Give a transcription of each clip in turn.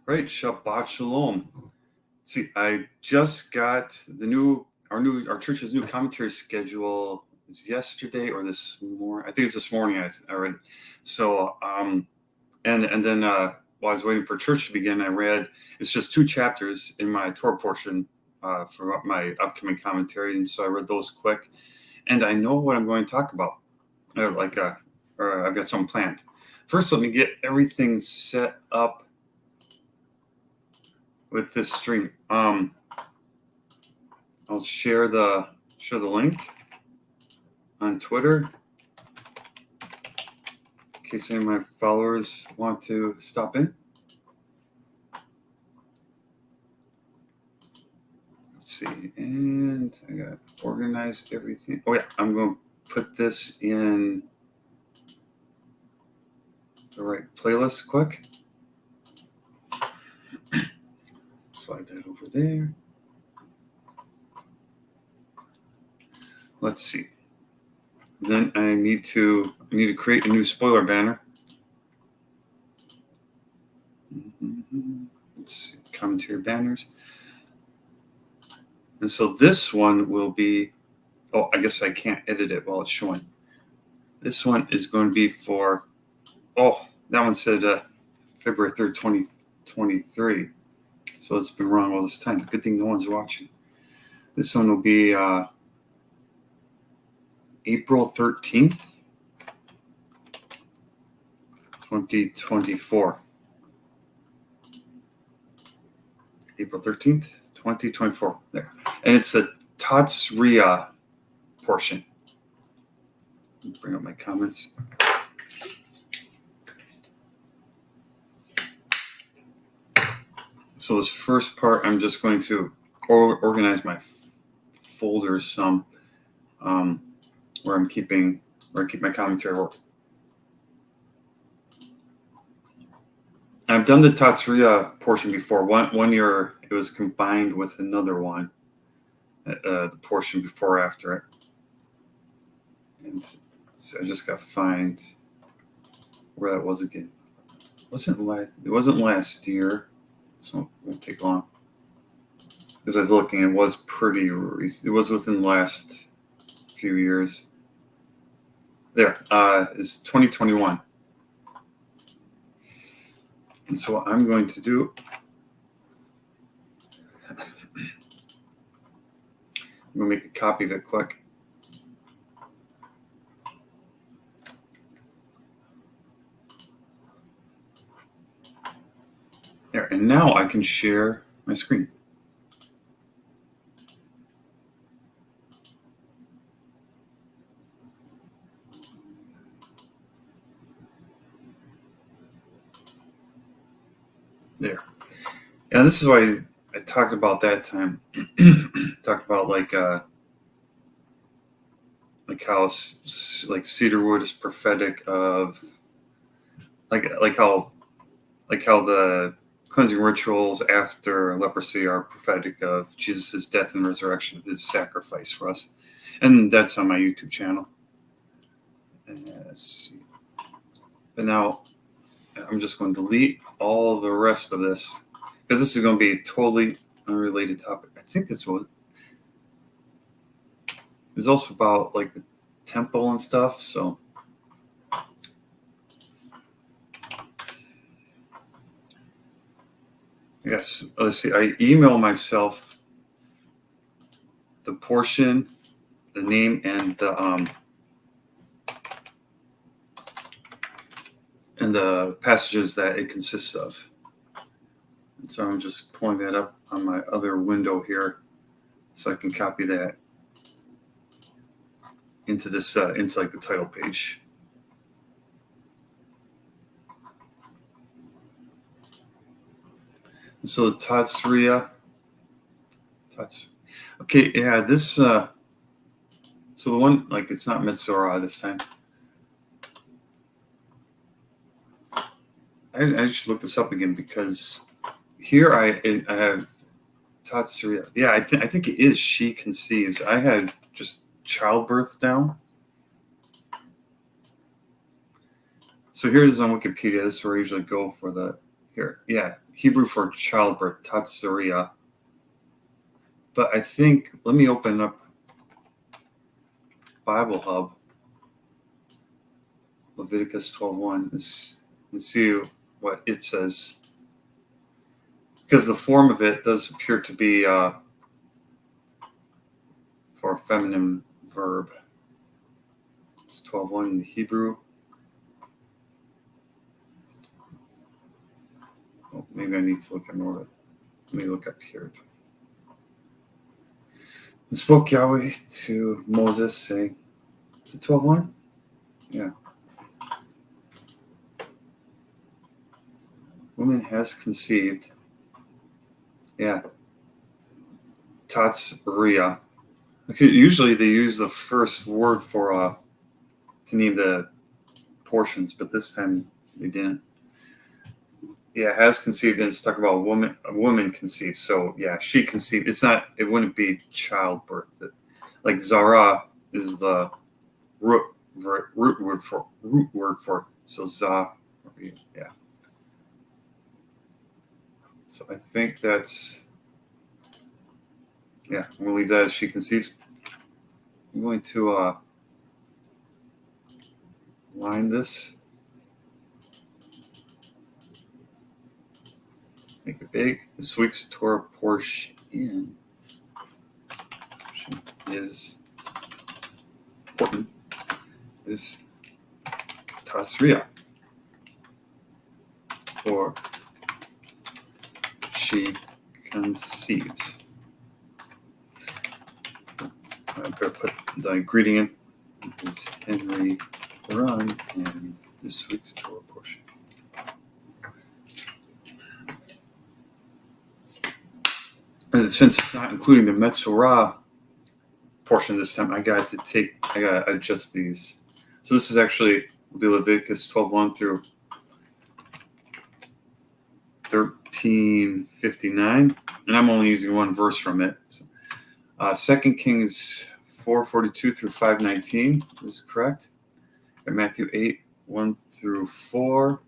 Right, Shabbat Shalom. See, I just got our church's new commentary schedule is yesterday or this morning. I think it's this morning. I read. So and then while I was waiting for church to begin, I read. It's just 2 chapters in my Torah portion for my upcoming commentary, and so I read those quick, and I know what I'm going to talk about. Or I've got something planned. First, let me get everything set up with this stream. I'll share the link on Twitter in case any of my followers want to stop in. Let's see, and I got organized everything. Oh yeah, I'm going to put this in the right playlist quick. Slide that over there. Let's see. Then I need to create a new spoiler banner. Let's see, commentary banners. And so this one will be, oh, I guess I can't edit it while it's showing. This one is going to be for, oh, that one said February 3rd, 2023. So it's been wrong all this time. Good thing no one's watching. This one will be April 13th, 2024. April 13th, 2024. There. And it's a Tazria portion. Bring up my comments. So this first part, I'm just going to organize my folders some, where I keep my commentary work. I've done the Tazria portion before. One year it was combined with another one, the portion before or after it. And so I just got to find where that was again. It wasn't last year. So it won't take long. As I was looking, it was pretty recent. It was within the last few years. There, is 2021. And so what I'm going to do, I'm going to make a copy of it quick. There, and now I can share my screen. There. And this is why I talked about that time. Talked about like how cedarwood is prophetic of like how the cleansing rituals after leprosy are prophetic of Jesus' death and resurrection, his sacrifice for us. And that's on my YouTube channel. Let's see. But now I'm just going to delete all the rest of this because this is going to be a totally unrelated topic. I think this one is also about like the temple and stuff. So yes, let's see. I email myself the portion, the name, and the passages that it consists of. And so I'm just pulling that up on my other window here, so I can copy that into this into like the title page. And so the Tazria. Okay, yeah, this. So the one, like, it's not Metzorah this time. I should look this up again because here I have Tazria. Yeah, I think it is she conceives. I had just childbirth down. So here's on Wikipedia. This is where I usually go for the here. Yeah, Hebrew for childbirth, Tazria. But I think, let me open up Bible Hub, Leviticus 12:1, and see what it says. Because the form of it does appear to be for a feminine verb. It's 12:1 in the Hebrew. Oh, maybe I need to look at more. Let me look up here. And spoke Yahweh to Moses, saying, is it 12:1? Yeah. Woman has conceived. Yeah. Tazria. Usually they use the first word for to name the portions, but this time they didn't. Yeah, has conceived, and it's talking about a woman conceived. So yeah, she conceived. It wouldn't be childbirth. Like Zara is the root word for it. So za, yeah. So I think that's, yeah, we'll leave that as she conceives. I'm going to line this, make it big. This week's Torah portion is important, is Tazria, or she conceives. I better put the ingredient is Henry Run and this week's Torah portion. And since it's not including the Metzorah portion this time, I got to adjust these. So this is actually will be Leviticus 12:1 through 13:59, and I'm only using one verse from it. So, 2 Kings 4:42 through 5:19 is correct. And Matthew 8:1 through 4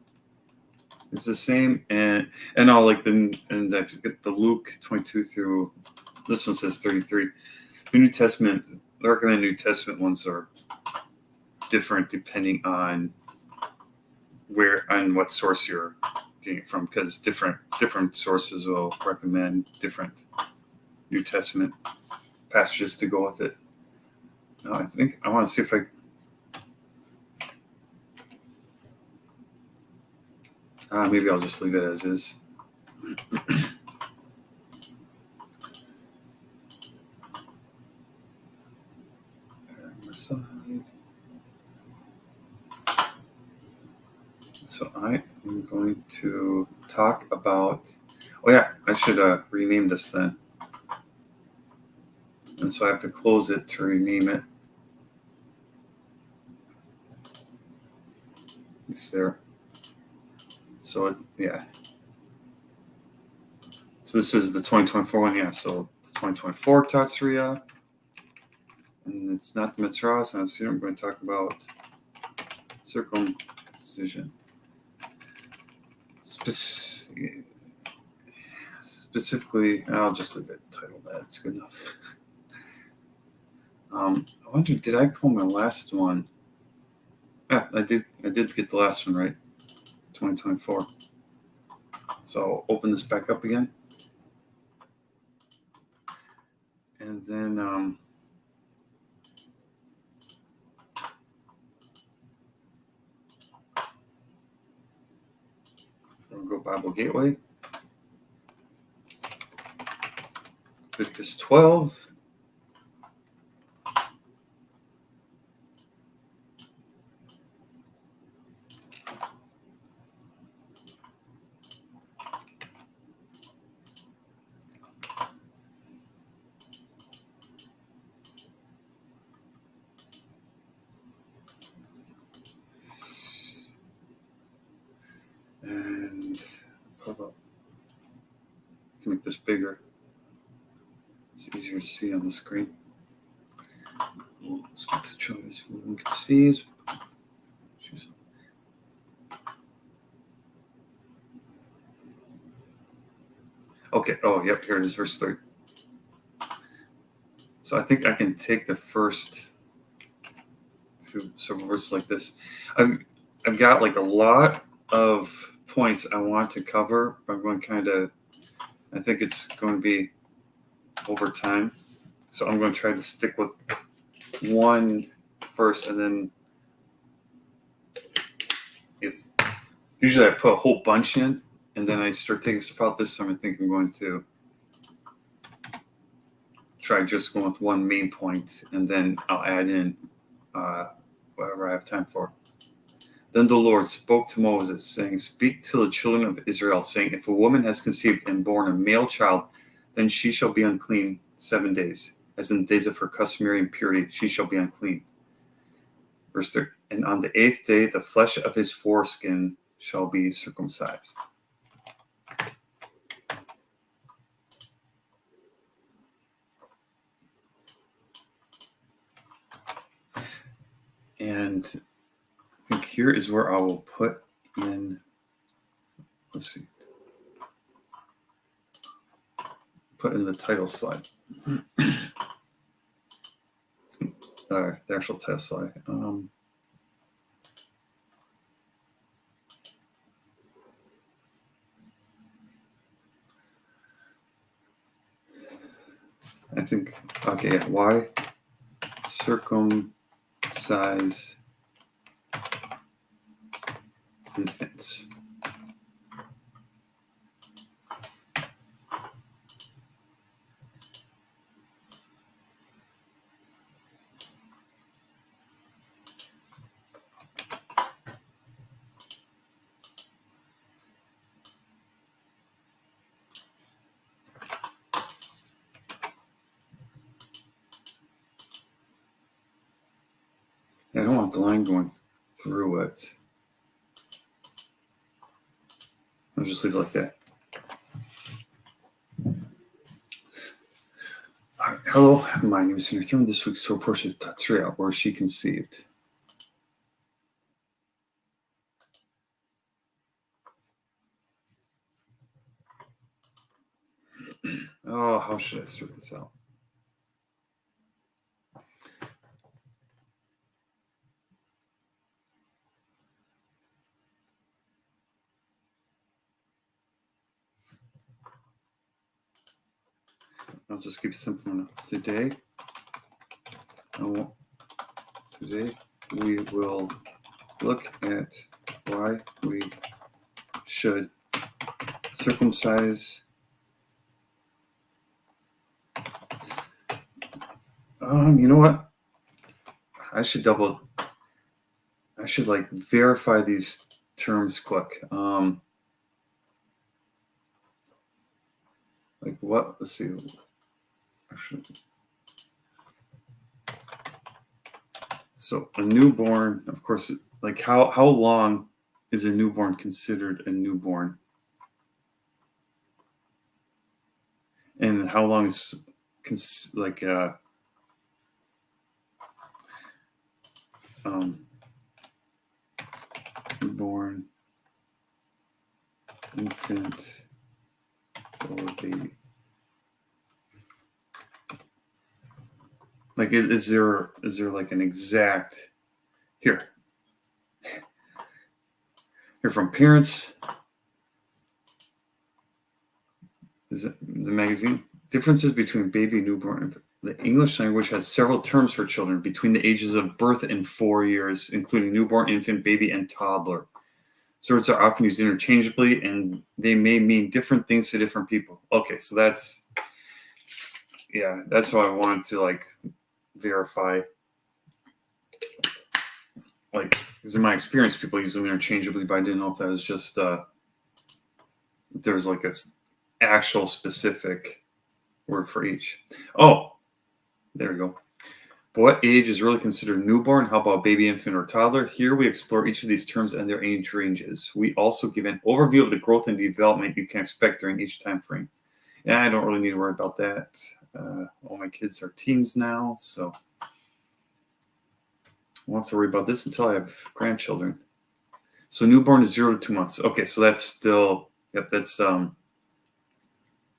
is the same, and I'll I get the Luke 22 through, this one says 33. The New Testament, the recommended New Testament ones are different depending on what source you're getting it from, because different sources will recommend different New Testament passages to go with it. Now I think I want to see if maybe I'll just leave it as is. So I am going to talk about, oh yeah, I should rename this then. And so I have to close it to rename it. It's there. So yeah. So this is the 2024 one, yeah. So it's 2024 Tazria. And it's not the Mitzvah, so I'm going to talk about circumcision. Specifically, I'll just leave it titled that. It's good enough. I wonder, did I call my last one? Yeah, I did get the last one right. 2024. So I'll open this back up again. And then we'll go Bible Gateway. Leviticus 12. And I can make this bigger. It's easier to see on the screen. Speak to choice. One can see. Okay. Oh, yep. Here it is, verse 3. So I think I can take the first few several verses like this. I've got like a lot of points I want to cover. I'm going I think it's going to be over time. So I'm going to try to stick with one first, and then if usually I put a whole bunch in, and then I start taking stuff out. This time I think I'm going to try just going with one main point, and then I'll add in whatever I have time for. Then the Lord spoke to Moses, saying, "Speak to the children of Israel, saying, if a woman has conceived and born a male child, then she shall be unclean 7 days. As in the days of her customary impurity, she shall be unclean." Verse 3. And on the 8th day, the flesh of his foreskin shall be circumcised. And I think here is where I will put in, let's see, put in the title slide. The actual title slide. I think, okay, yeah, why circumcise infants? I don't want the line going through it. I'll just leave it like that. Hello, my name is Henry. This week's Torah portion is Tazria, where she conceived. Oh, how should I sort this out? I'll just keep it simple enough. Today we will look at why we should circumcise. You know what? I should like verify these terms quick. Like what? Let's see. So a newborn, of course, like how long is a newborn considered a newborn? And how long is like newborn infant or baby? Like is there like an exact here from parents? Is it the magazine? Differences between baby and newborn infant. The English language has several terms for children between the ages of birth and 4 years, including newborn, infant, baby, and toddler. Words are often used interchangeably, and they may mean different things to different people. Okay, so that's what I wanted to like verify. Like, because in my experience, people use them interchangeably, but I didn't know if that was just there's like a actual specific word for each. Oh, there we go. But what age is really considered newborn? How about baby, infant, or toddler? Here we explore each of these terms and their age ranges. We also give an overview of the growth and development you can expect during each time frame. And I don't really need to worry about that. All my kids are teens now, so I won't have to worry about this until I have grandchildren. So newborn is 0 to 2 months. Okay, so that's still, yep, that's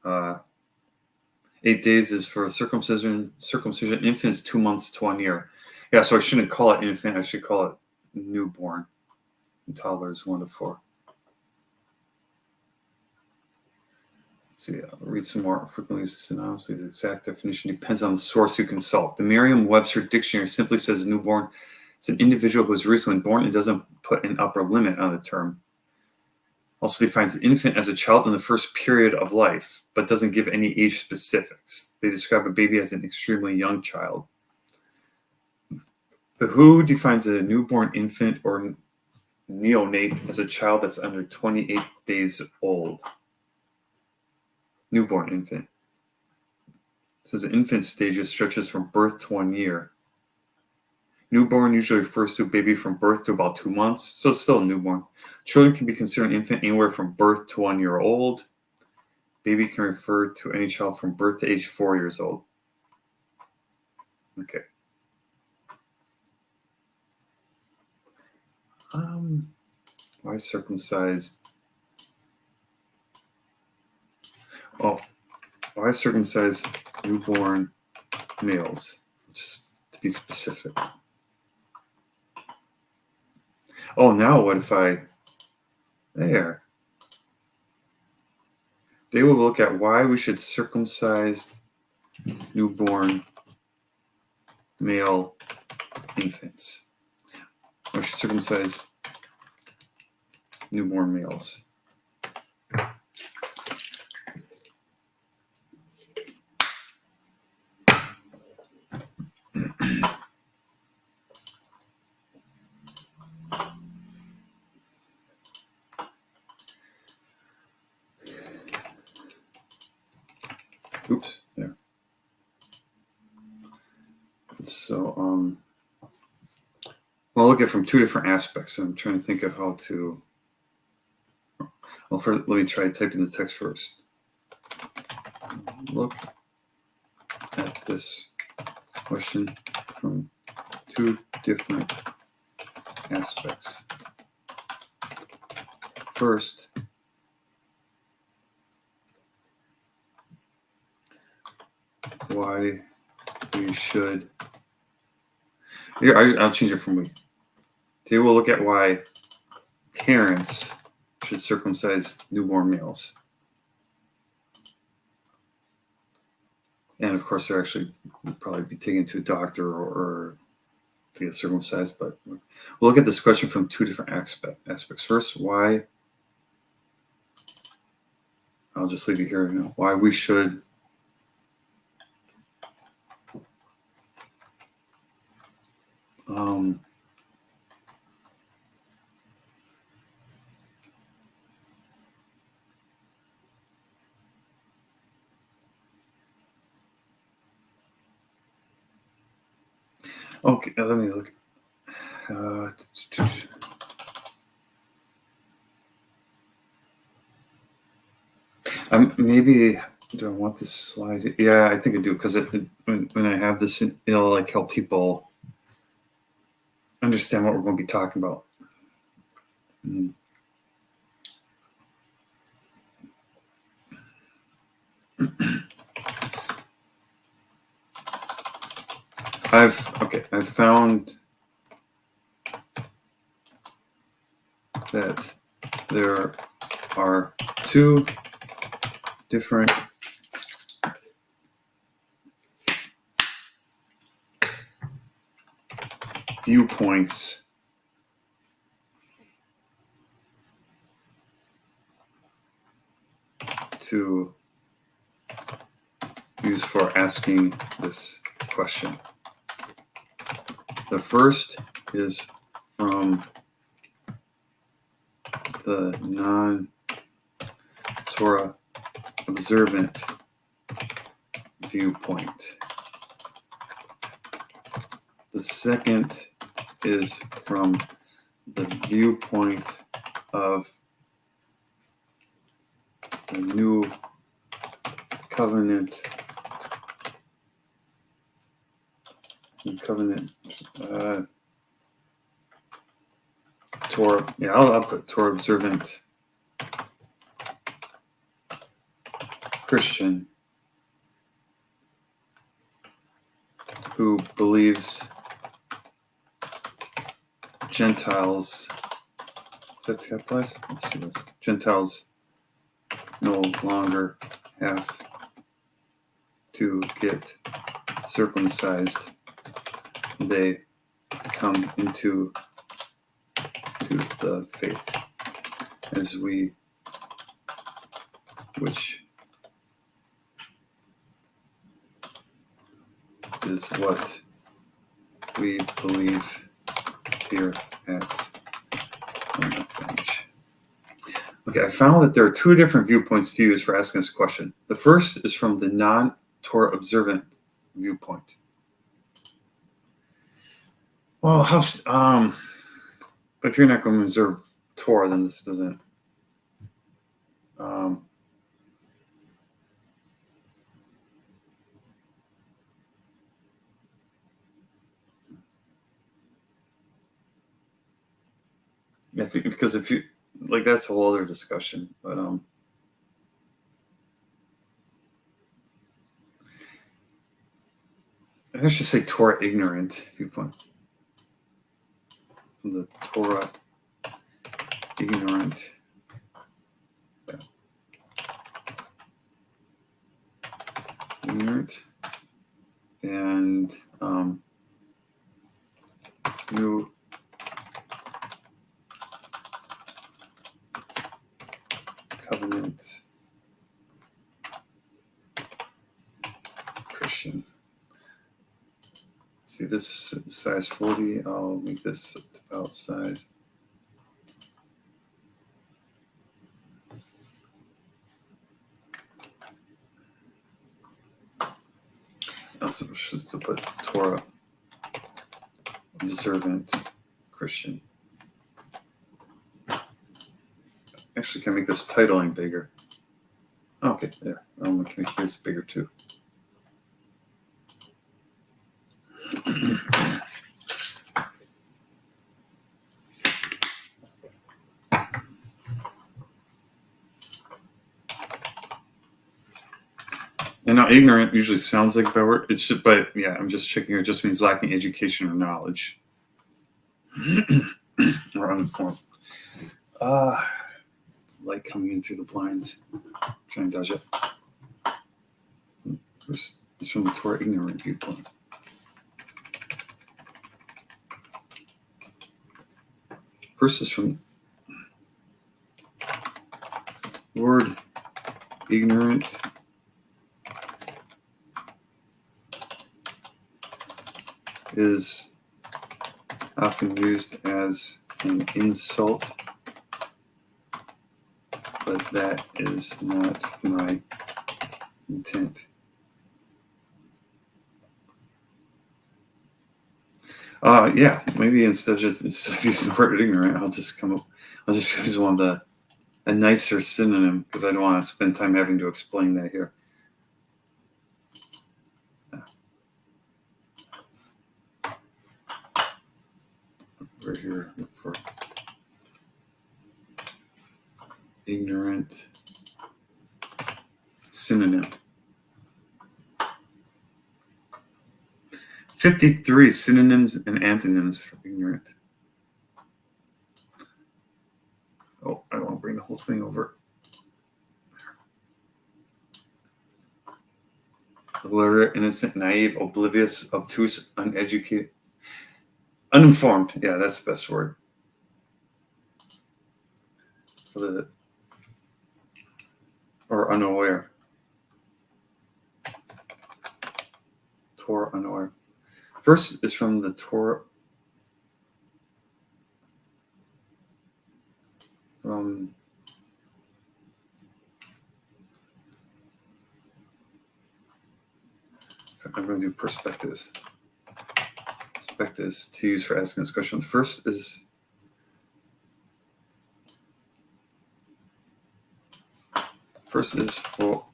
8 days is for circumcision. Infant is 2 months to 1 year. Yeah, so I shouldn't call it infant. I should call it newborn. And toddlers 1 to 4. Let's see, I'll read some more. Frequently used synonyms. The exact definition depends on the source you consult. The Merriam-Webster dictionary simply says newborn is an individual who is recently born and doesn't put an upper limit on the term. Also defines infant as a child in the first period of life, but doesn't give any age specifics. They describe a baby as an extremely young child. The WHO defines a newborn infant or neonate as a child that's under 28 days old. Newborn infant. It says the infant stages stretches from birth to 1 year. Newborn usually refers to a baby from birth to about 2 months, so it's still a newborn. Children can be considered an infant anywhere from birth to 1 year old. Baby can refer to any child from birth to age 4 years old. Okay. Why circumcised? Oh, why circumcise newborn males? Just to be specific. Oh, now what if I... There. They will look at why we should circumcise newborn male infants. Or should circumcise newborn males. Oops, there. So, well, look at it from 2 different aspects. I'm trying to think of how to. Well, first, let me try typing the text first. Look at this question from 2 different aspects. First, why we should. Here, I'll change it from we. Today we'll look at why parents should circumcise newborn males. And of course, they're actually probably be taken to a doctor or to get circumcised. But we'll look at this question from 2 different aspects. First, why. I'll just leave it here now. Why we should okay, let me look. Maybe do I want this slide? Yeah, I think I do, because when I have this, it'll like help people understand what we're going to be talking about. I've found that there are 2 different viewpoints to use for asking this question. The first is from the non-Torah observant viewpoint. The second is from the viewpoint of the new covenant. Torah. Yeah, I'll put Torah observant Christian who believes Gentiles, is that capitalized? Let's see this. Gentiles no longer have to get circumcised. They come into the faith as we, which is what we believe here at French. Okay, I found that there are two different viewpoints to use for asking this question. The first is from the non-Torah observant viewpoint. Well, but if you're not going to observe Torah, then this doesn't. Because if you like, that's a whole other discussion. But I should say Torah ignorant viewpoint. From the Torah ignorant. Yeah. Ignorant and new covenant Christian. See, this is size 40. I'll make this about size. Also, just to put Torah observant Christian. Actually, can I make this titling bigger? Okay, there. Can make this bigger too. And now ignorant usually sounds like a bad word. It's just, but yeah, I'm just checking. It just means lacking education or knowledge, or uninformed. Light coming in through the blinds. Try and dodge it. First, it's from the Torah ignorant viewpoint. First is from the word ignorant. Is often used as an insult, but that is not my intent. Yeah, maybe instead of using the word ignorant, I'll just use a nicer synonym, because I don't want to spend time having to explain that here. Over here, look for ignorant synonym. 53 synonyms and antonyms for ignorant. Oh, I don't want to bring the whole thing over. Illiterate, innocent, naive, oblivious, obtuse, uneducated, uninformed. Yeah, that's the best word. Or unaware. Torah unaware. First is from the Torah. I'm going to do perspectives. Perspectives to use for asking us questions. First is for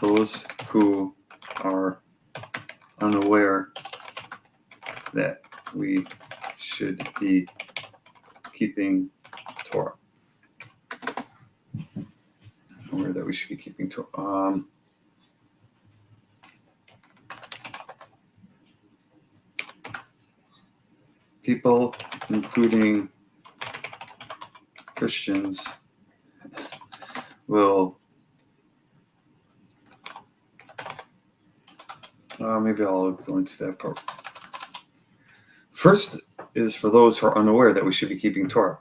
those who are unaware that we should be keeping Torah. unaware that we should be keeping to. People, including Christians, will. Maybe I'll go into that part. First is for those who are unaware that we should be keeping Torah.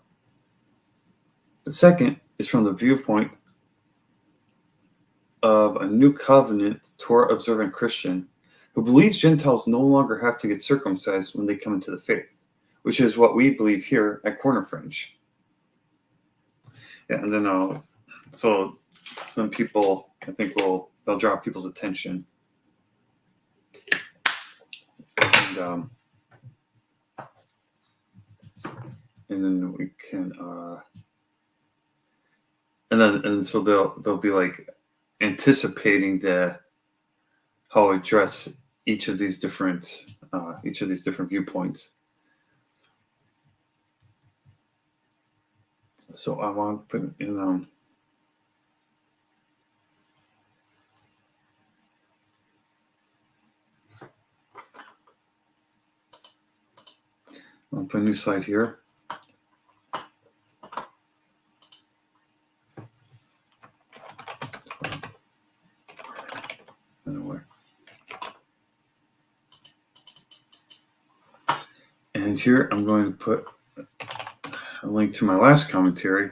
The second is from the viewpoint of a new covenant Torah observant Christian who believes Gentiles no longer have to get circumcised when they come into the faith, which is what we believe here at Corner Fringe. Yeah, and then so some people, I think, they'll draw people's attention. And then we can and so they'll be like anticipating how I address each of these different viewpoints. So I want to put in I'll put a new slide here. And here I'm going to put a link to my last commentary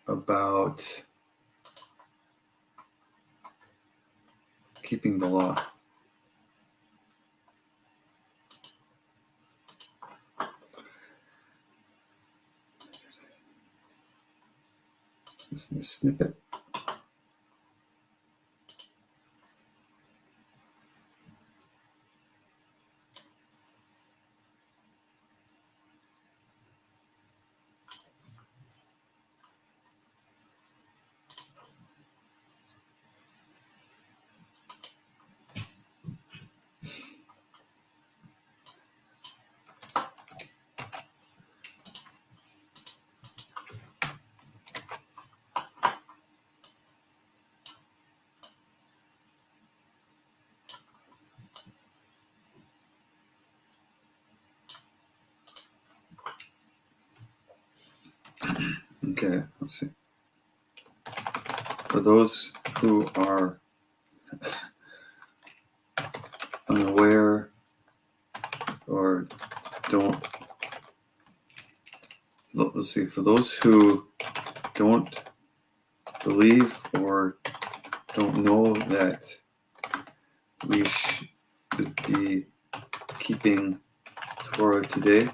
about keeping the law. Just a snippet. Okay, let's see. For those who are unaware or don't, let's see, for those who don't believe or don't know that we should be keeping Torah today,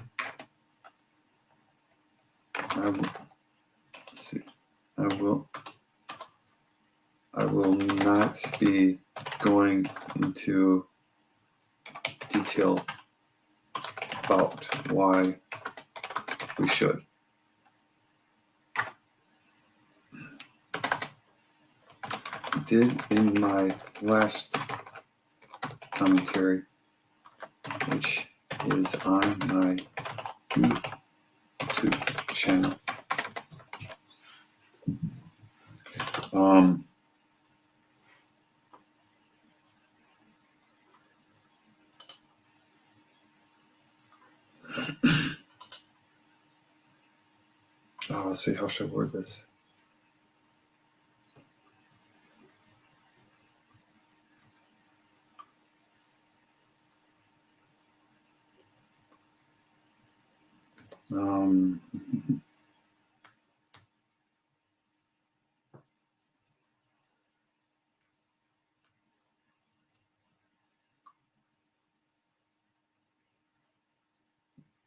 I will not be going into detail about why we should. I did in my last commentary, which is on my YouTube channel. Let's see, how should I word this?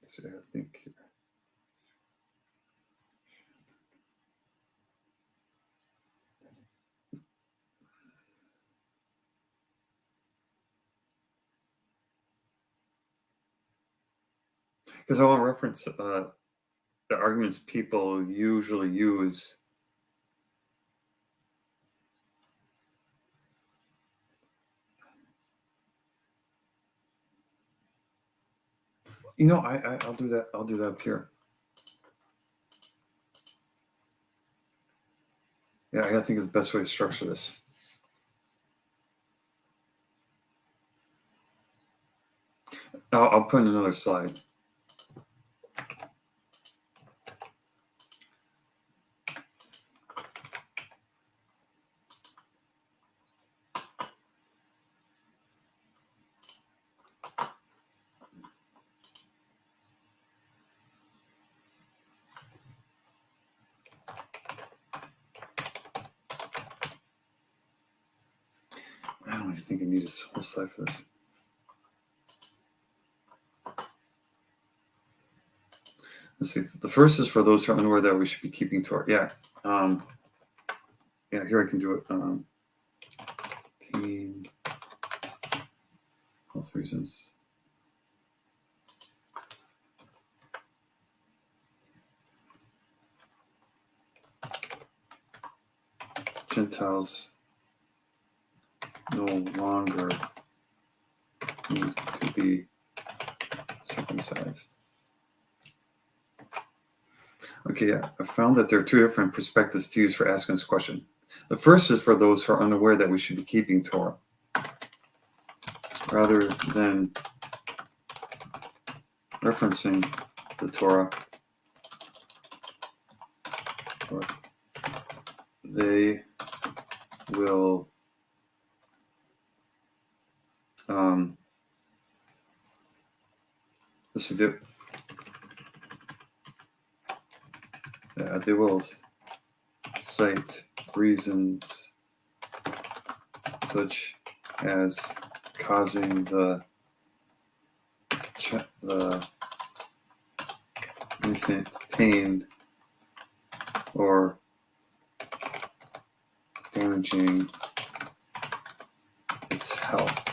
See, I think. Because I want to reference the arguments people usually use. I'll do that. I'll do that up here. Yeah, I gotta think of the best way to structure this. I'll put in another slide. I don't even think I need a whole slide for this. Let's see. The first is for those who are unaware that we should be keeping Torah. Yeah. Yeah, here I can do it. Pain, health reasons. Gentiles no longer need to be circumcised. Okay, yeah, I found that there are two different perspectives to use for asking this question. The first is for those who are unaware that we should be keeping Torah, rather than referencing the Torah. They will this is the they will cite reasons such as causing the infant pain or damaging its health.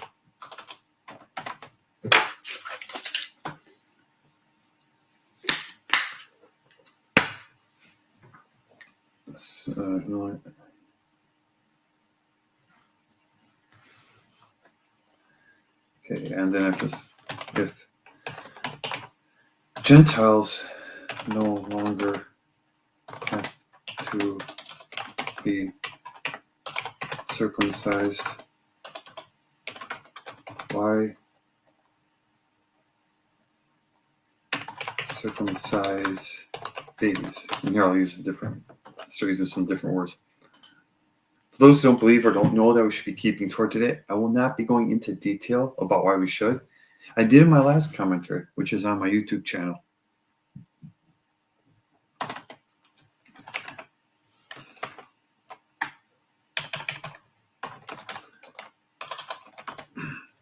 Okay, and then if Gentiles no longer have to be circumcised, why circumcise babies? And here I'll use using some different words. For those who don't believe or don't know that we should be keeping Torah today, I will not be going into detail about why we should. I did in my last commentary, which is on my YouTube channel.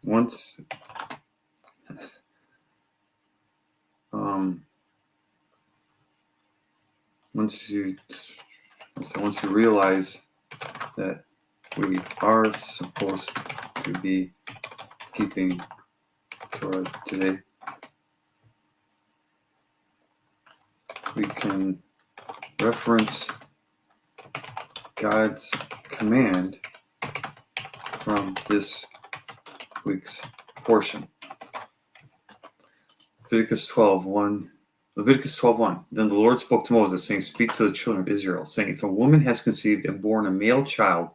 Once you realize that we are supposed to be keeping Torah today, we can reference God's command from this week's portion. Leviticus 12:1. Then the Lord spoke to Moses, saying, "Speak to the children of Israel, saying, if a woman has conceived and born a male child,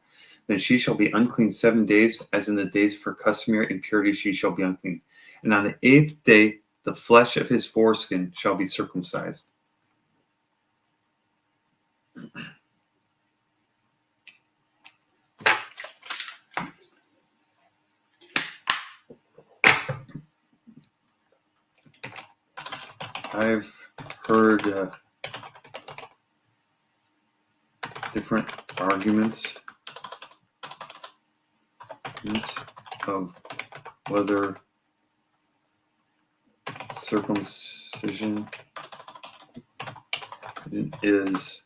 then she shall be unclean 7 days, as in the days for customary impurity she shall be unclean. And on the 8th day, the flesh of his foreskin shall be circumcised." I've heard different arguments of whether circumcision is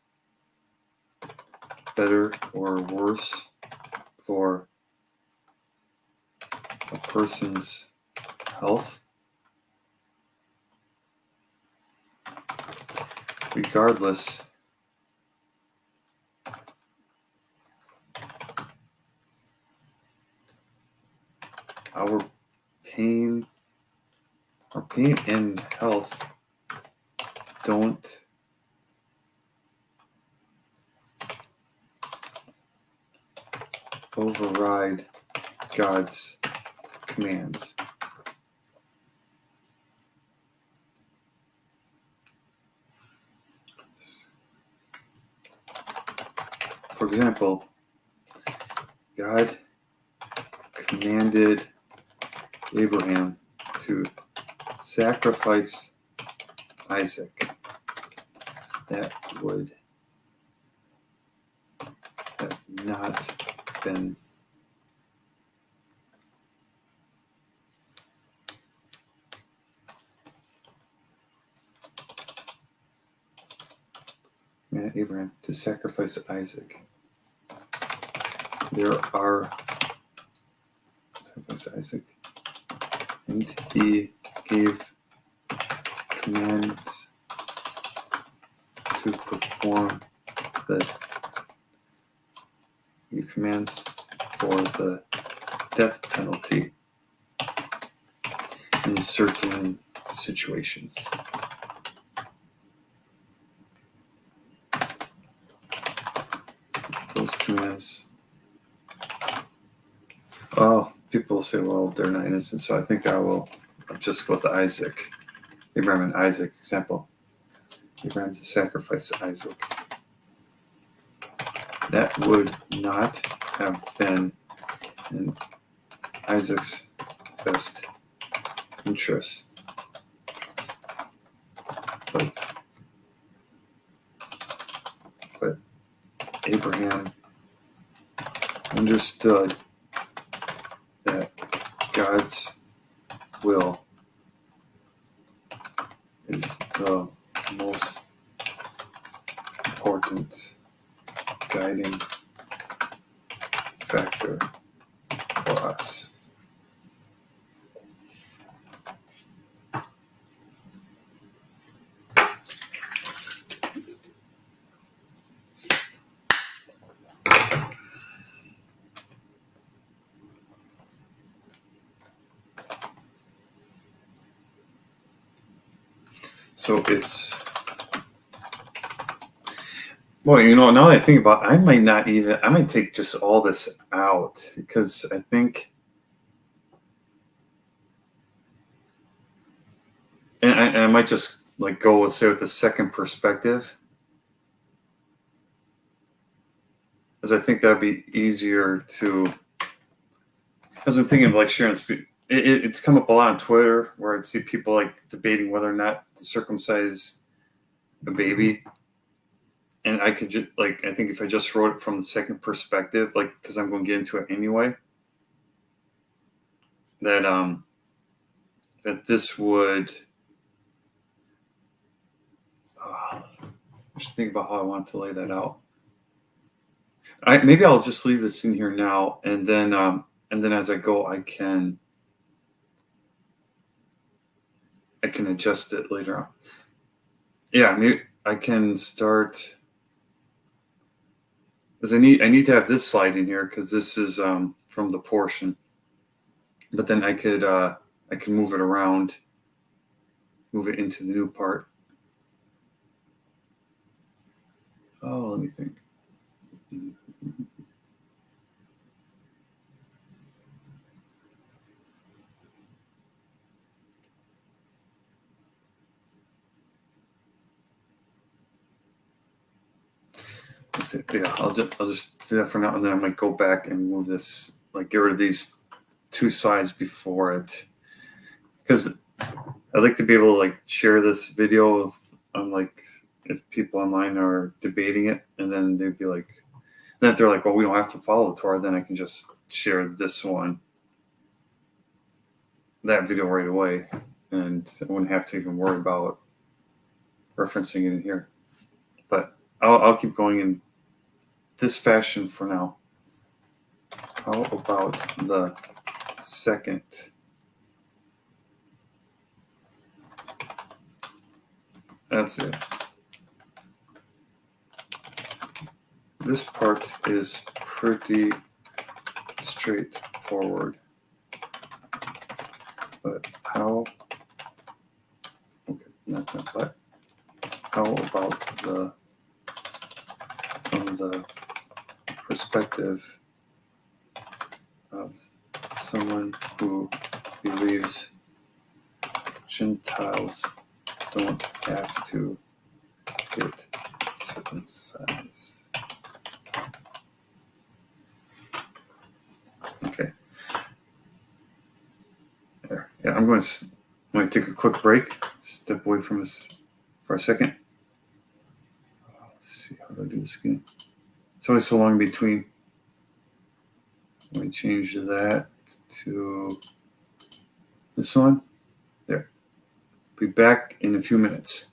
better or worse for a person's health. Regardless, our pain and health don't override God's commands. For example, God commanded Abraham to sacrifice Isaac. That would have not been Abraham to sacrifice Isaac. Sacrifice Isaac. And he gave commands to perform commands for the death penalty in certain situations. Those commands. Oh, people say, well, they're not innocent, so I think I'll just go with Isaac. Abraham and Isaac example. Abraham to sacrifice Isaac. That would not have been in Isaac's best interest. But Abraham understood that God's will is the most important guiding factor for us. So it's, well, now that I think about it, I might take just all this out, because I think, and I might just go with the second perspective, as I think that'd be easier to, as I'm thinking of sharing this. It's come up a lot on Twitter where I'd see people debating whether or not to circumcise a baby. And I could just I think if I just wrote it from the second perspective, because I'm going to get into it anyway, that this would, just think about how I want to lay that out. Maybe I'll just leave this in here now, and then as I go, I can adjust it later on. Yeah, maybe I can start, because I need to have this slide in here, because this is from the portion. But then I can move it around, move it into the new part. Oh, let me think. Yeah, I'll just do that for now, and then I might go back and move this, get rid of these two slides before it, because I'd like to be able to share this video if people online are debating it, and then they'd be then if they're well, we don't have to follow the Torah, then I can just share that video right away, and I wouldn't have to even worry about referencing it in here. But I'll keep going in this fashion for now. How about the second? That's it. This part is pretty straightforward. But how? Okay, that's not. But how about from the perspective of someone who believes Gentiles don't have to get circumcised. Okay. There. Yeah, I'm going to take a quick break. Step away from this for a second. Let's see, how do I do this again? It's always so long in between. Let me change that to this one. There. Be back in a few minutes.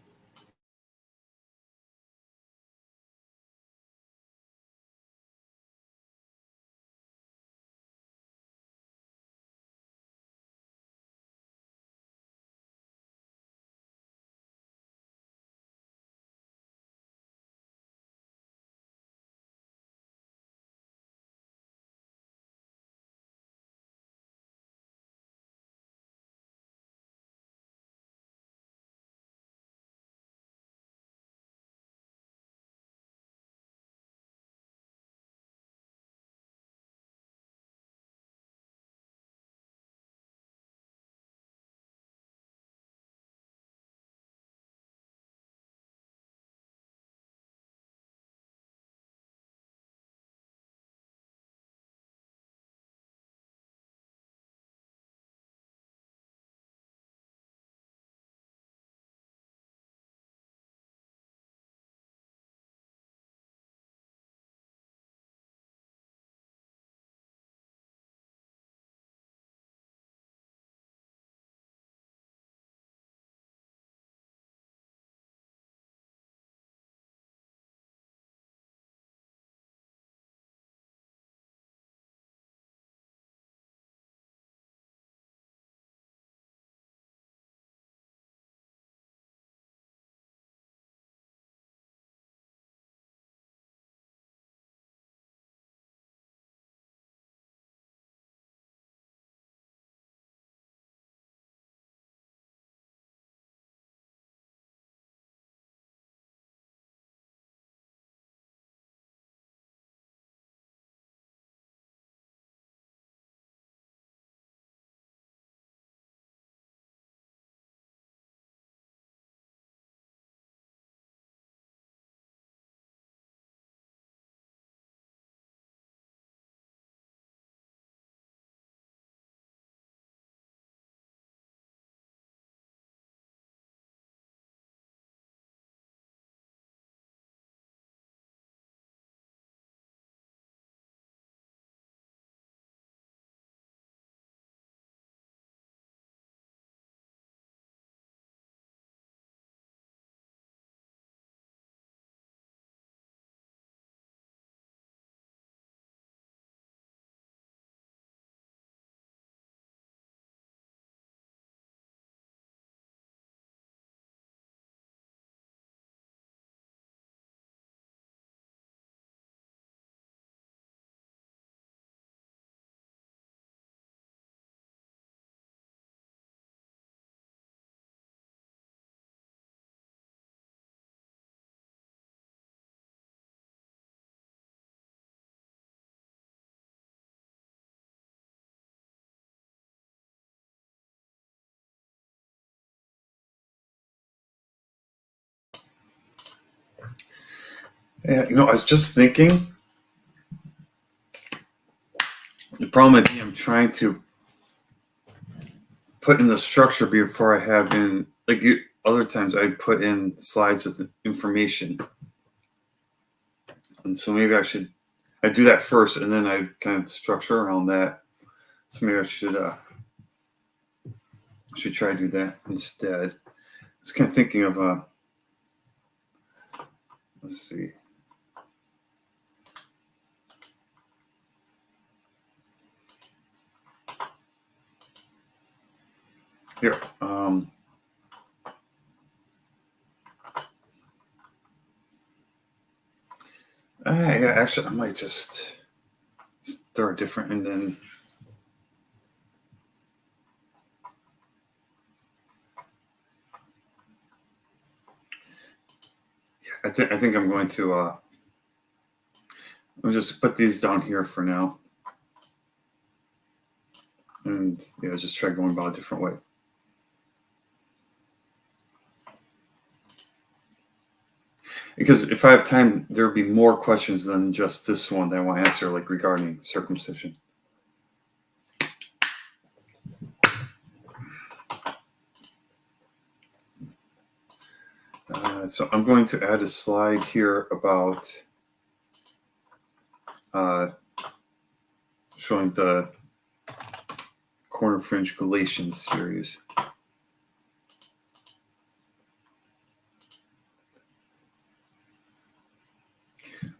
Yeah, I was just thinking, the problem with me, I'm trying to put in the structure before I have in, like other times I put in slides with information. And so maybe I do that first and then I kind of structure around that. So maybe I should try to do that instead. I was kind of thinking of, let's see. Here, yeah, actually, I might just start different and then. I think I'm going to. I'll just put these down here for now. and just try going about a different way. Because if I have time, there will be more questions than just this one that I want to answer, like regarding circumcision. So I'm going to add a slide here about showing the Corner Fringe Galatians series.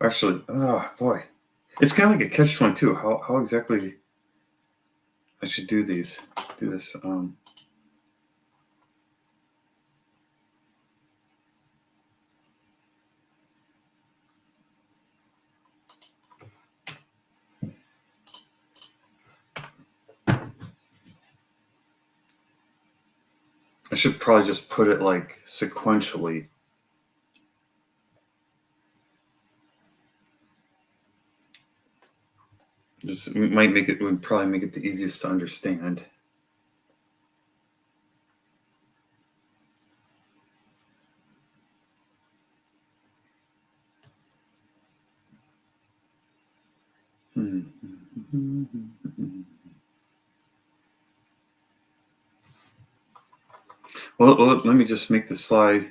Actually, oh boy, it's kind of like a catch-22. How exactly I should do this? I should probably just put it like sequentially. Just would probably make it the easiest to understand. Well, let me just make the slide.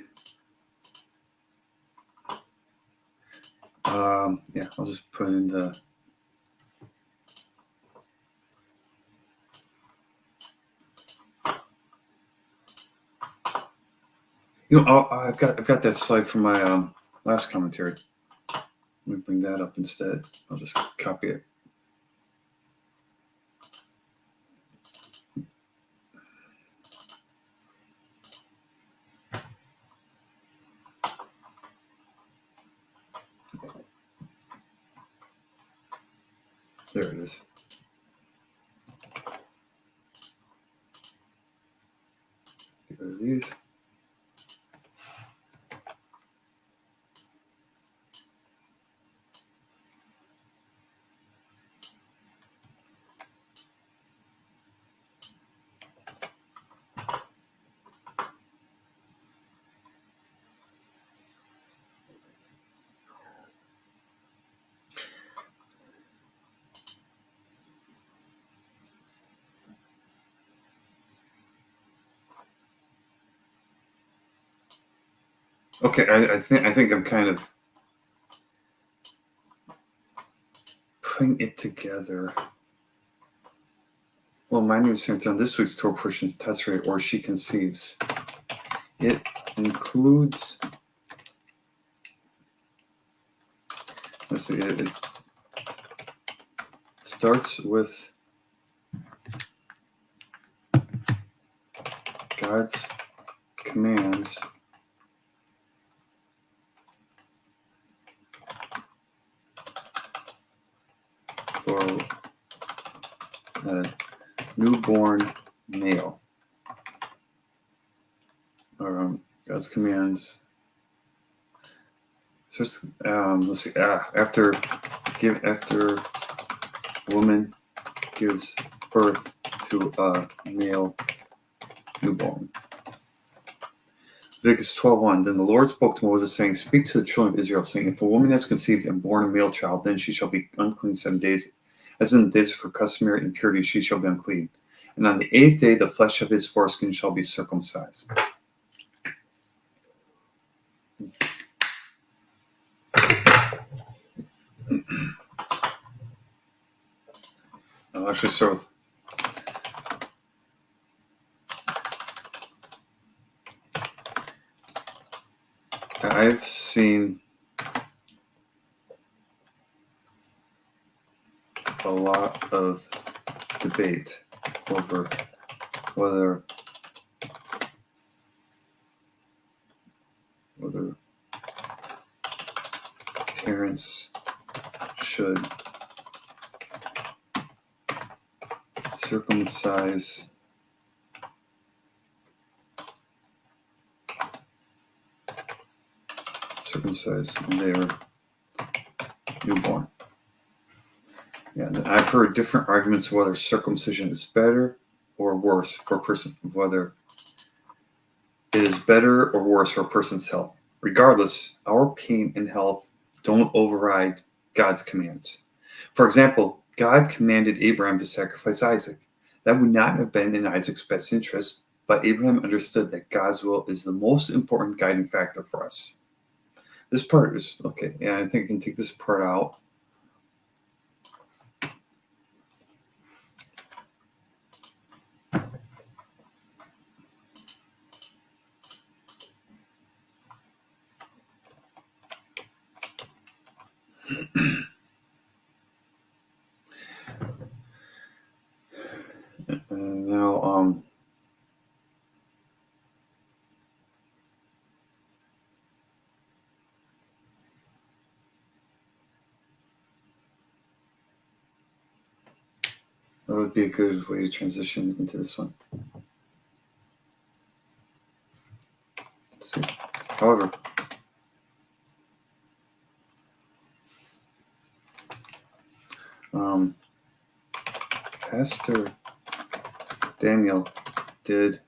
Yeah, I'll just put in the. I've got that slide from my last commentary. Let me bring that up instead. I'll just copy it. There it is. Get rid of these. Okay, I think I'm kind of putting it together. Well, my name is on this week's Torah portion is Tazria, or She Conceives. It includes. Let's see. It starts with God's commands for a newborn male. God's commands. So let's see. After woman gives birth to a male newborn. Leviticus 12:1. Then the Lord spoke to Moses, saying, "Speak to the children of Israel, saying, if a woman has conceived and born a male child, then she shall be unclean 7 days. As in the days of her customary impurity, she shall be unclean. And on the 8th day, the flesh of his foreskin shall be circumcised." I'll actually start with. I've seen a lot of debate over whether parents should circumcise their newborn. Yeah, I've heard different arguments whether circumcision is better or worse for a person, whether it is better or worse for a person's health. Regardless, our pain and health don't override God's commands. For example, God commanded Abraham to sacrifice Isaac. That would not have been in Isaac's best interest, but Abraham understood that God's will is the most important guiding factor for us. This part is okay. Yeah, I think I can take this part out. And now, that would be a good way to transition into this one. Let's see. However, Pastor Daniel did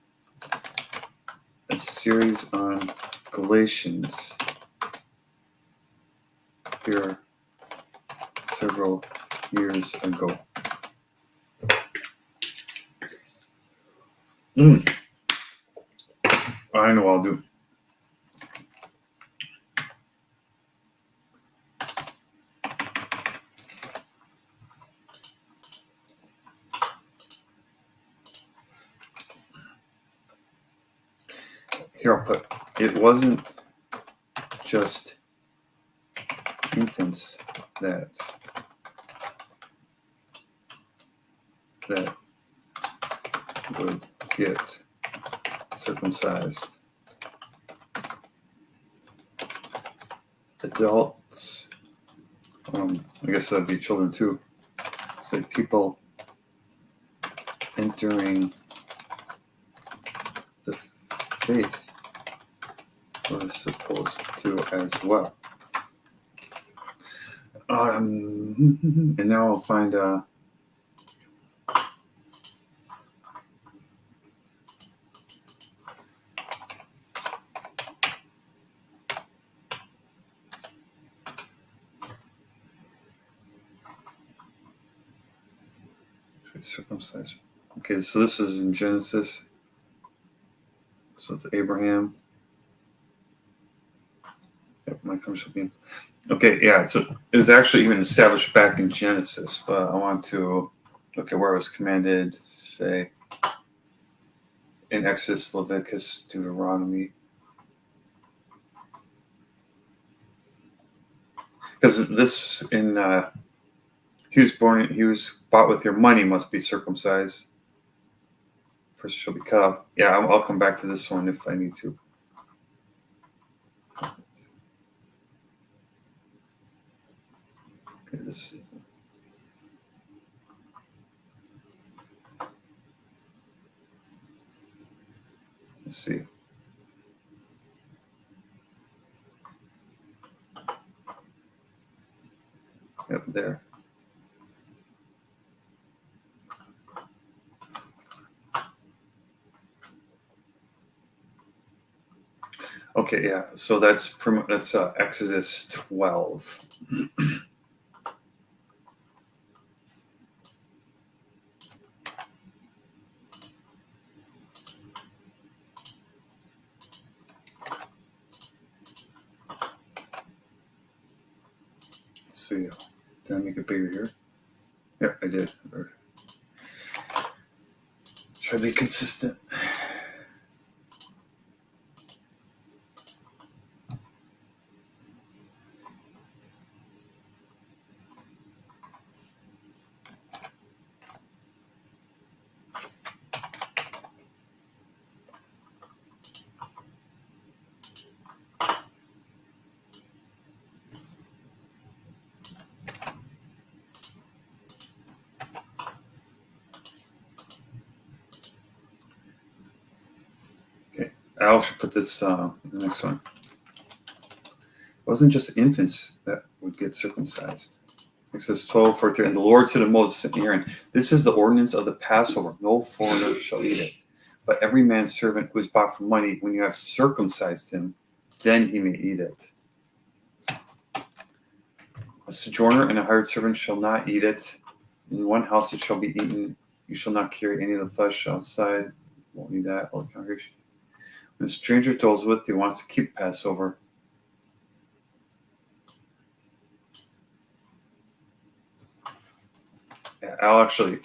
a series on Galatians here several years ago. I know I'll do. Here I'll put, it wasn't just infants that would get circumcised. Adults, I guess that'd be children too. So people entering the faith were supposed to as well. And now I'll find circumcised. Okay, so this is in Genesis. So with Abraham. Yep, my comment should be. Okay, yeah, so it's actually even established back in Genesis, but I want to look at where it was commanded, say, in Exodus, Leviticus, Deuteronomy. Because this he was bought with your money must be circumcised. Person shall be cut off. Yeah, I'll come back to this one if I need to. Okay, this is. Let's see. Yep, there. Okay, yeah. So that's Exodus 12. Let's see. Did I make it bigger here? Yep, I did. Try to be consistent. I should put this the next one. It wasn't just infants that would get circumcised. It says 12:43, and the Lord said to Moses and Aaron, "This is the ordinance of the Passover. No foreigner shall eat it. But every man's servant who is bought for money, when you have circumcised him, then he may eat it. A sojourner and a hired servant shall not eat it. In one house it shall be eaten. You shall not carry any of the flesh outside." Won't need that, all the congregation. When a stranger dwells with you, wants to keep Passover, I'll actually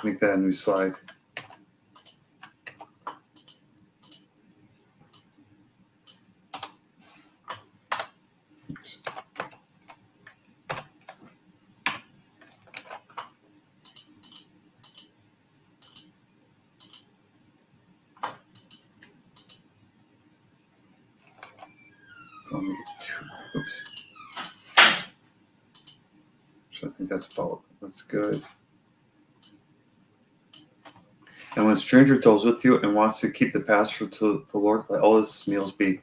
make that a new slide. Oops. I'll make it two. Oops. So I think that's good. And when a stranger dwells with you and wants to keep the Passover to the Lord, let all his meals be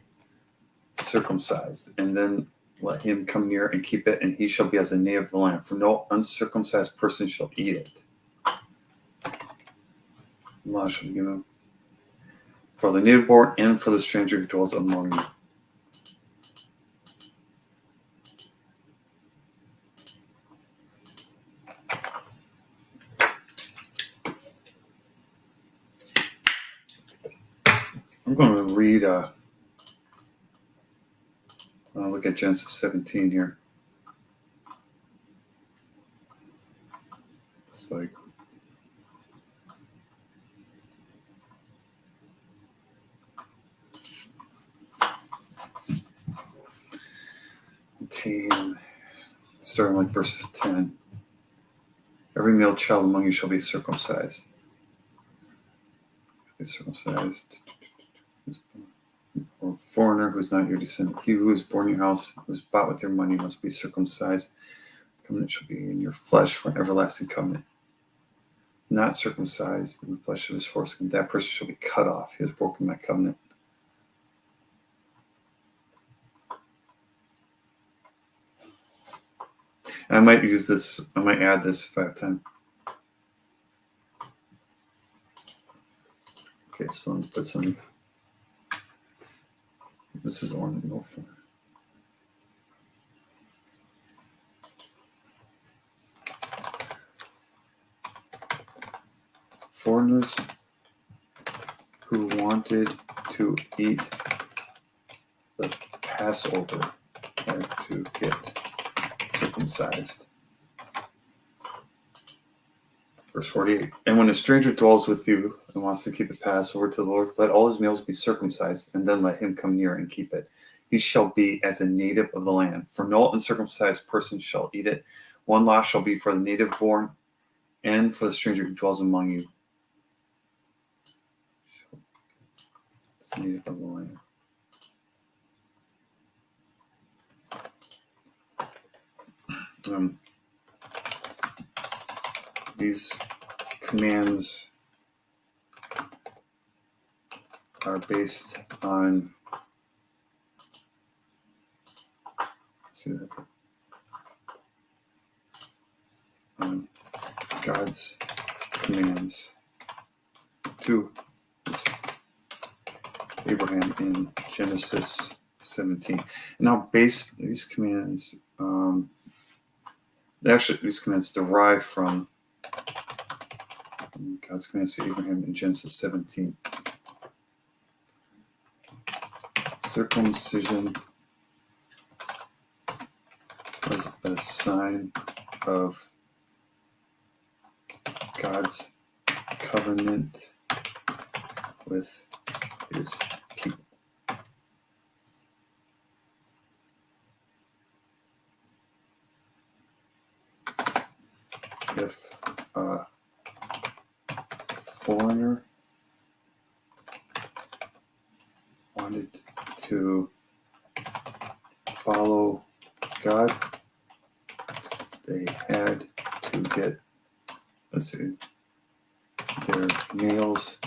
circumcised, and then let him come near and keep it, and he shall be as a native of the land. For no uncircumcised person shall eat it. Allah shall give him for the native born and for the stranger who dwells among you. I'm going to read, I'll look at Genesis 17 here. It's like, starting like verse 10. Every male child among you shall be circumcised. Be circumcised. Or a foreigner who is not your descendant. He who is born in your house, who is bought with your money, must be circumcised. The covenant shall be in your flesh for an everlasting covenant. If not circumcised in the flesh of his foreskin, that person shall be cut off. He has broken my covenant. And I might use this, I might add this if I have time. Okay, so let me put some. This is the one to go for. Foreigners who wanted to eat the Passover had to get circumcised. Verse 48. And when a stranger dwells with you and wants to keep the Passover to the Lord, let all his males be circumcised, and then let him come near and keep it. He shall be as a native of the land. For no uncircumcised person shall eat it. One law shall be for the native born and for the stranger who dwells among you. It's native of the land. These commands are based on God's commands to Abraham in Genesis 17. Now, these commands, these commands derive from God's commands to Abraham in Genesis 17. Circumcision was a sign of God's covenant with his people. If a foreigner wanted to follow God, they had to get, their males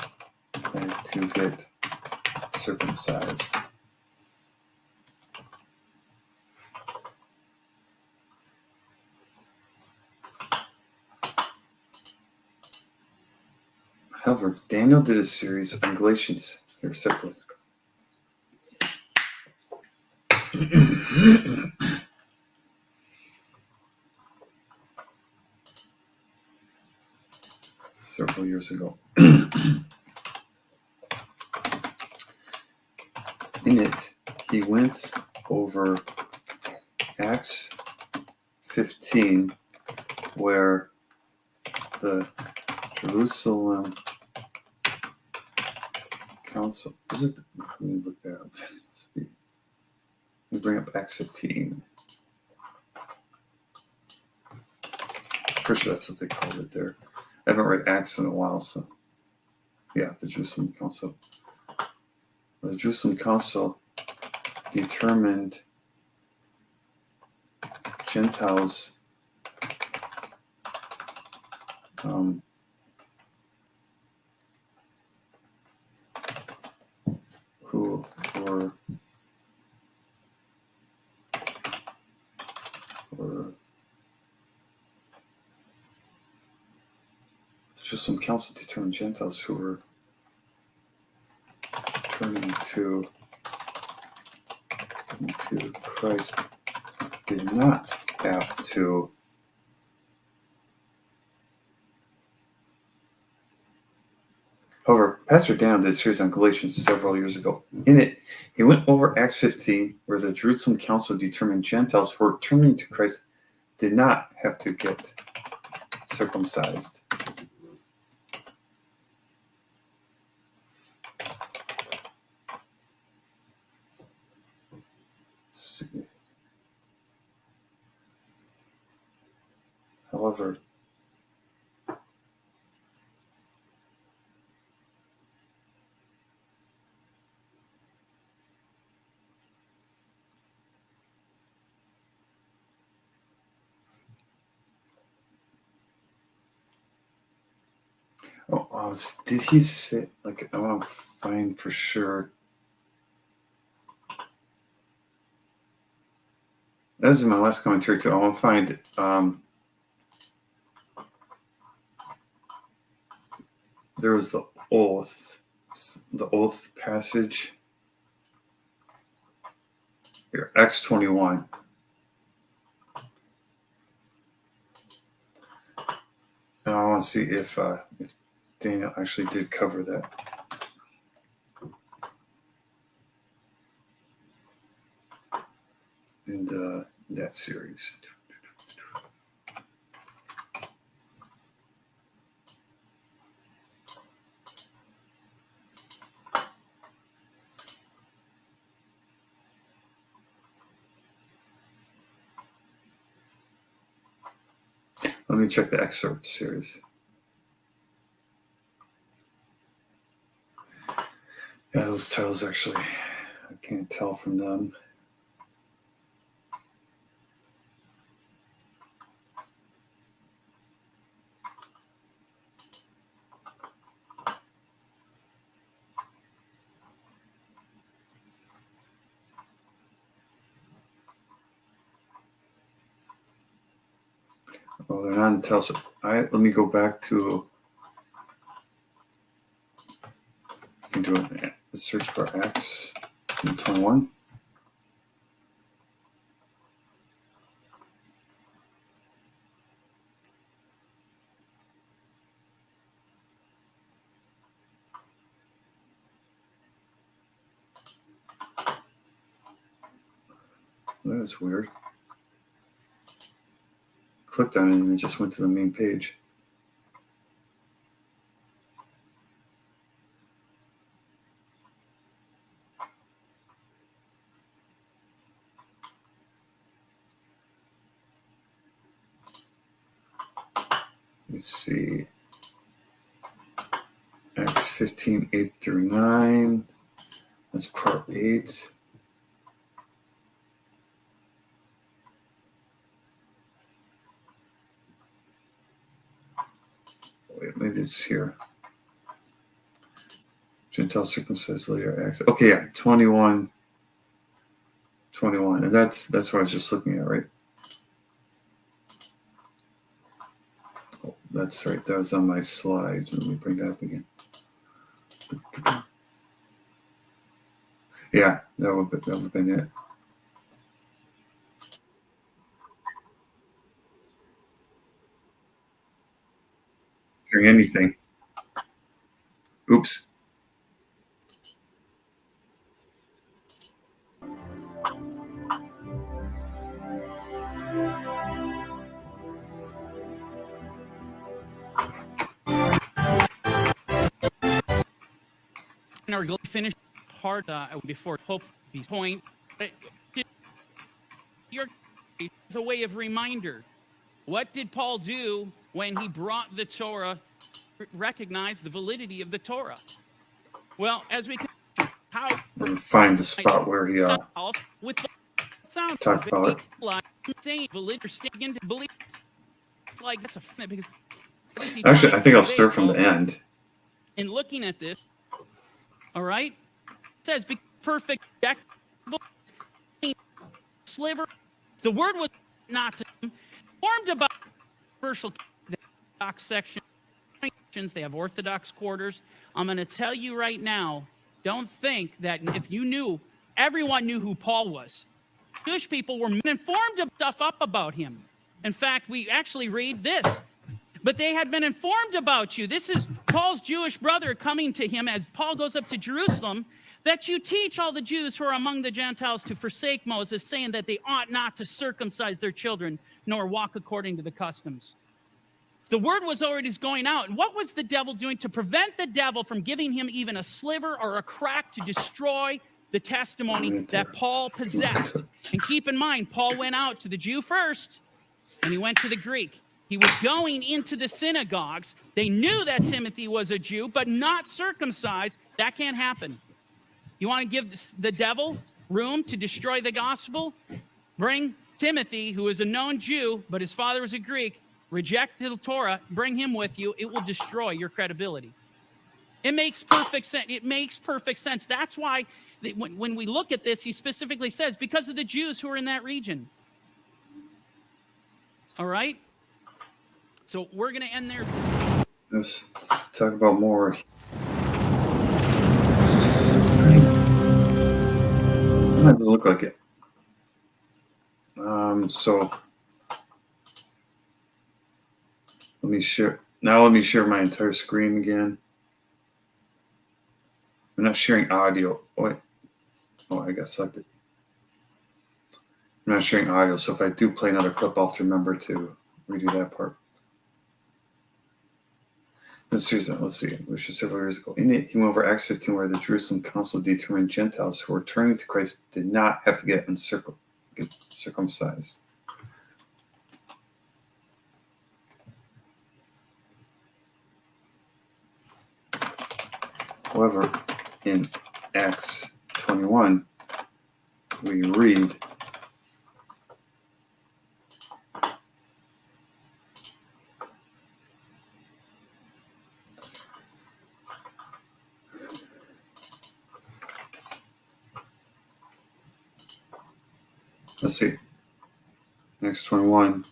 had to get circumcised. However, Daniel did a series on Galatians here separately. Several years ago. In it, he went over Acts 15, where the Jerusalem Council. Let me look that up. Let me bring up Acts 15. Pretty sure that's what they called it there. I haven't read Acts in a while, so yeah, the Jerusalem Council. The Jerusalem Council determined Gentiles who were the Jerusalem Council determined Gentiles who were turning to Christ did not have to However, Pastor Dan did a series on Galatians several years ago. In it, he went over Acts 15, where the Jerusalem Council determined Gentiles who were turning to Christ did not have to get circumcised. However, did he say, like, I want to find for sure. That was in my last commentary too. I want to find there was the oath passage here, Acts 21. And I want to see if Daniel actually did cover that. In that series. Let me check the excerpt series. Yeah, those titles actually, I can't tell from them. Oh, they're not in the title. So let me go back to. You can do a search for Acts 21. That was weird. Clicked on it and it just went to the main page. Let's see. Acts 15, 8 through 9. That's part 8. Wait, maybe it's here. Gentile circumcised later. Acts. Okay, yeah, 21. And that's what I was just looking at, right? Oh, that's right. That was on my slide. Let me bring that up again. Yeah, that would have been it. Hearing anything. Oops. Our goal finish part before hope these point. Your is a way of reminder. What did Paul do when he brought the Torah? Recognize the validity of the Torah. Well, as we can how Find the spot where he with the sound talked about it. saying validity into belief. It's like that's a because Actually, I think I'll start from the end. In looking at this, all right, it says be perfect, sliver. The word was not informed about controversial section. They have Orthodox quarters. I'm going to tell you right now, don't think that if you knew, everyone knew who Paul was. Jewish people were informed of stuff up about him. In fact, we actually read this. But they had been informed about you. This is Paul's Jewish brother coming to him as Paul goes up to Jerusalem, that you teach all the Jews who are among the Gentiles to forsake Moses, saying that they ought not to circumcise their children, nor walk according to the customs. The word was already going out. And what was the devil doing to prevent the devil from giving him even a sliver or a crack to destroy the testimony that Paul possessed? And keep in mind, Paul went out to the Jew first, and he went to the Greek. He was going into the synagogues. They knew that Timothy was a Jew, but not circumcised. That can't happen. You want to give the devil room to destroy the gospel? Bring Timothy, who is a known Jew, but his father was a Greek, reject the Torah, bring him with you. It will destroy your credibility. It makes perfect sense. It makes perfect sense. That's why when we look at this, he specifically says, because of the Jews who are in that region. All right? So we're going to end there. Let's talk about more. That doesn't look like it. So let me share. Now let me share my entire screen again. I'm not sharing audio. Wait. Oh, I got selected. I'm not sharing audio, so if I do play another clip, I'll have to remember to redo that part. Let's see, which was several years ago. In it, he went over Acts 15, where the Jerusalem Council determined Gentiles who were turning to Christ did not have to get circumcised. However, in Acts 21, we read, let's see, Acts 21,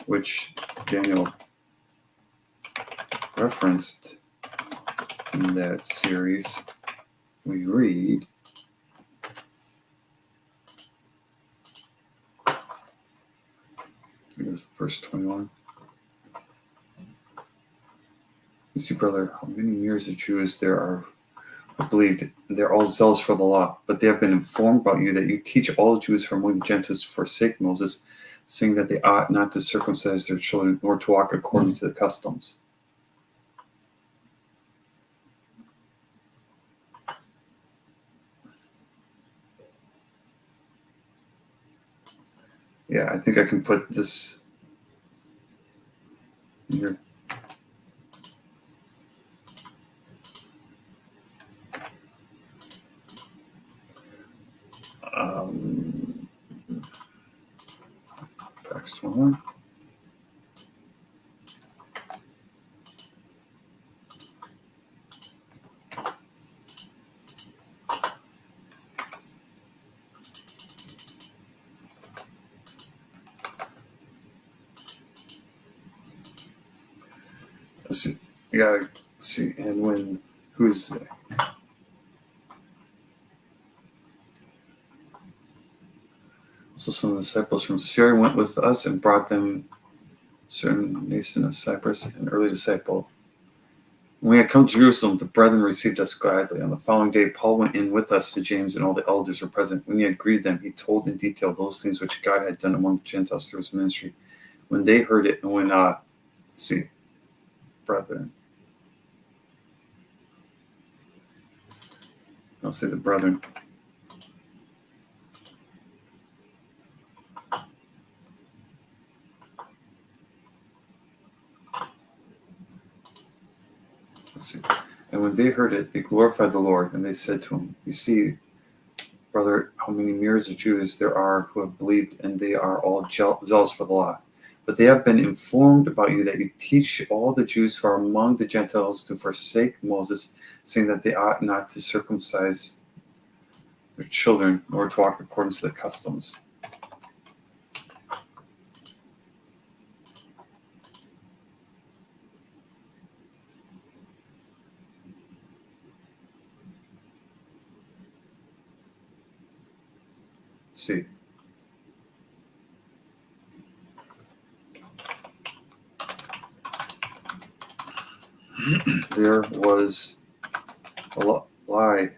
which Daniel referenced in that series, we read, here's verse 21. You see, brother, how many years of Jews there are who believed they're all zealous for the law, but they have been informed about you that you teach all the Jews from among the Gentiles to forsake Moses, saying that they ought not to circumcise their children nor to walk according to the customs. Yeah, I think I can put this here. Next one. Let's see. You gotta Let's see, and when who's there? So some of the disciples from Syria went with us and brought them certain Nathan of Cyprus, an early disciple. When we had come to Jerusalem, the brethren received us gladly. On the following day, Paul went in with us to James, and all the elders were present. When he had greeted them, he told in detail those things which God had done among the Gentiles through his ministry. When they heard it, and when, brethren. I'll say the brethren. Let's see. And when they heard it, they glorified the Lord, and they said to him, "You see, brother, how many myriads of Jews there are who have believed, and they are all zealous for the law. But they have been informed about you that you teach all the Jews who are among the Gentiles to forsake Moses, saying that they ought not to circumcise their children, nor to walk according to the customs." See. There was a lie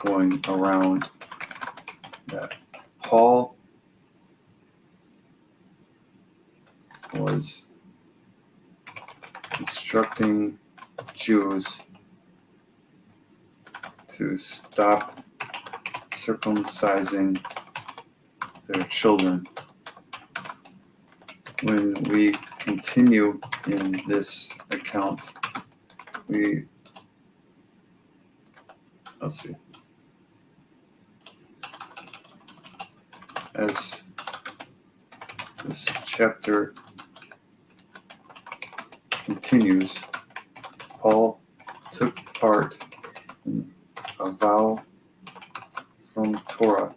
going around that Paul was instructing Jews to stop circumcising their children. When we continue in this account, let's see, as this chapter continues, Paul took part in a vow from Torah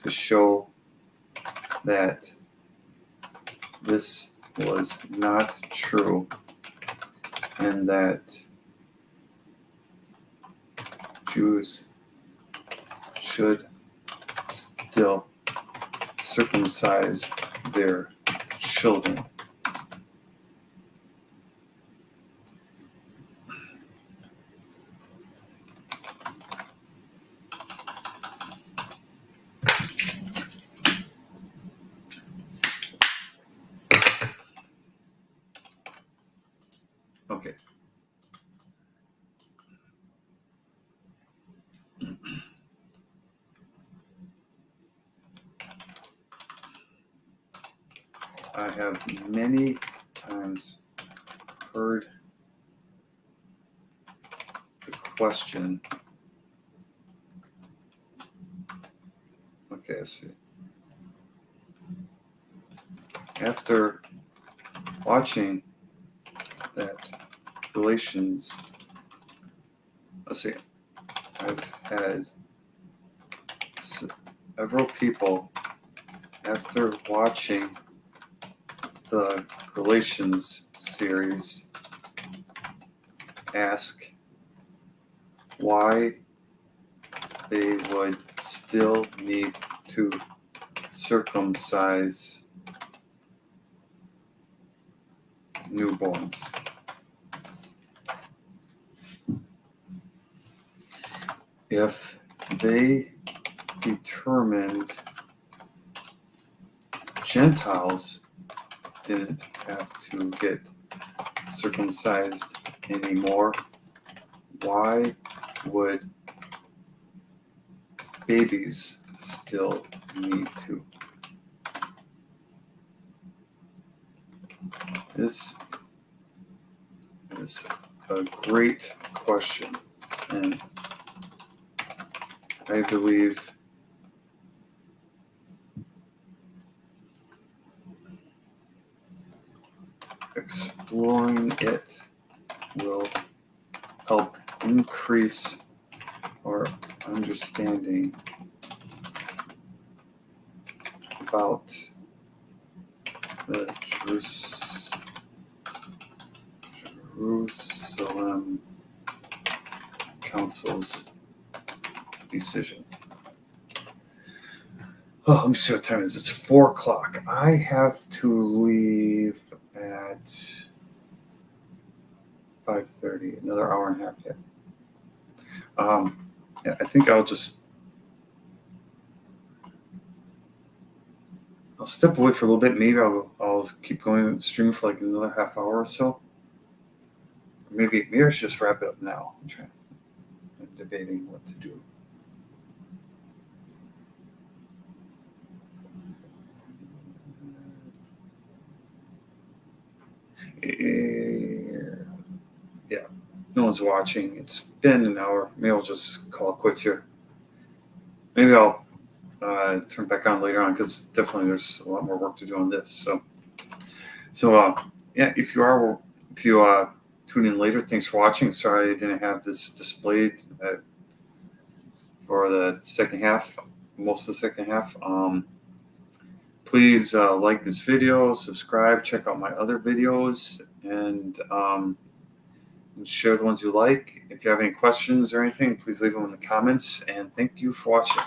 to show that this was not true and that Jews should still circumcise their children. Okay. I have many times heard the question. Okay, let's see. After watching that Galatians, let's see, I've had several people after watching the Galatians series ask why they would still need to circumcise newborns. If they determined Gentiles didn't have to get circumcised anymore, why would babies still need to? This is a great question, and I believe exploring it will help increase our understanding about the Jerusalem Council's decision. Oh, let me see what time it is. It's 4 o'clock. I have to leave at 5:30. Another hour and a half yet. Yeah, I think I'll step away for a little bit. Maybe I'll keep going streaming for like another half hour or so. Maybe I should just wrap it up now. I'm debating what to do. Yeah, no one's watching. It's been an hour. Maybe I'll just call it quits here. Maybe I'll turn back on later on because definitely there's a lot more work to do on this. So yeah, if you tune in later, thanks for watching. Sorry I didn't have this displayed for the second half, most of the second half. Please like this video, subscribe, check out my other videos, and share the ones you like. If you have any questions or anything, please leave them in the comments. And thank you for watching.